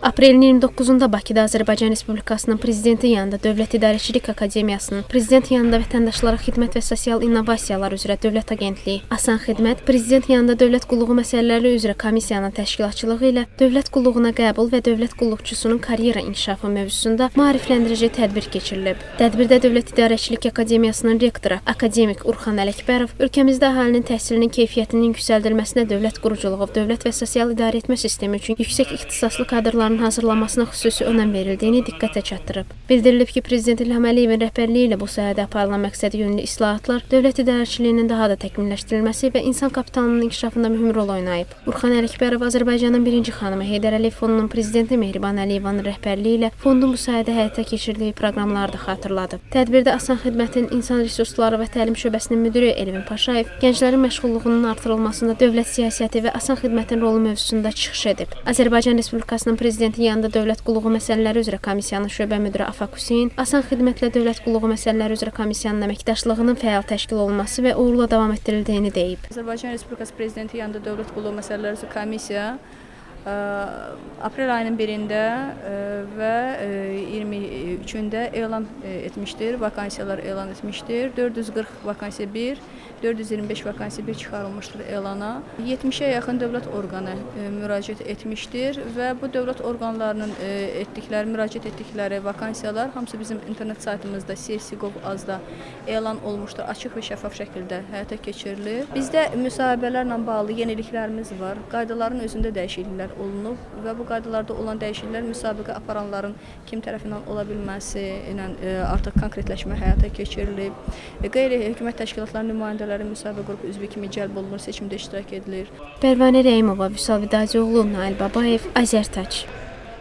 Aprelin 29-da Bakıda Azərbaycan Respublikasının Prezidenti yanında Dövlət İdarəçilik Akademiyasının, Prezident yanında Vətəndaşlara Xidmət və Sosial İnnovasiyalar üzrə Dövlət Agentliyi, Asan Xidmət, Prezident yanında Dövlət Qulluğu məsələləri üzrə komissiyanın təşkilatçılığı ilə Dövlət Qulluğuna qəbul və dövlət qulluqçusunun karyera inkişafı mövzusunda maarifləndirici tədbir keçirilib. Tədbirdə Dövlət İdarəçilik Akademiyasının rektoru akademik Urxan Ələkbərov ölkəmizdə əhalinin təhsilinin keyfiyyətinin yüksəldilməsinə dövlət quruculuğu, dövlət və sosial idarəetmə sistemi üçün yüksək ixtisaslı kadrların hazırlanmasına xüsusi önəm verildiyini diqqətə çatdırıb. Bildirilib ki, Prezident İlham Əliyevin rəhbərliyi ilə bu sahədə aparılan məqsədi yönlü islahatlar dövlət idarəçiliyinin daha da təkmilləşdirilməsi və insan kapitalının inkişafında mühüm rol oynayıb. Urxan Ələkbərov Azərbaycanın birinci xanımı Heydər Əliyev Fondunun prezidenti Mehriban Əliyevanın rəhbərliyi ilə fondun bu sahədə həyata keçirdiyi proqramları da xatırladıb. Tədbirdə Asan Xidmətin İnsan Resursları və Təlim şöbəsinin müdiri Elvin Paşayev gənclərin məşğulluğunun artırılmasında dövlət siyasəti və Asan Xidmətin rolu mövzusunda çıxış edib. Azərbaycan Respublikasının Prezidenti yanında Dövlət Qulluğu məsələləri üzrə komissiyanın şöbə müdiri Afaq Hüseyn, Asan Xidmətlə Dövlət Qulluğu məsələləri üzrə komissiyanın əməkdaşlığının fəal təşkil olunması və uğurla davam etdirildiyini deyib. Azərbaycan Respublikası Prezidenti yanında Dövlət Qulluğu məsələləri üzrə komissiya aprel ayının 1-də və 23-də elan etmişdir, vakansiyalar elan etmişdir. 440 vakansiya 1, 425 vakansiya 1 çıxarılmışdır elana. 70-ə yaxın dövlət orqanı müraciət etmişdir və bu dövlət orqanlarının müraciət etdikləri vakansiyalar hamısı bizim internet saytımızda csc.gov.az-da elan olmuşdur, açıq və şəffaf şəkildə həyata keçirilir. Bizdə müsahibələrlə bağlı yeniliklərimiz var, qaydaların özündə dəyişikliklər olunub və bu qaydalarda olan dəyişikliklər müsabiqə aparanların kim tərəfindən ola bilməsi ilə artıq konkretləşmə həyata keçirilib. Qeyri-hökumət təşkilatlarının nümayəndələri müsabiqə qrupu üzvü kimi cəlb olunur, seçimdə iştirak edilir. Pərvanə Rəhimova, Vüsal Vidacıoğlu, Nail Babayev, Azərtac.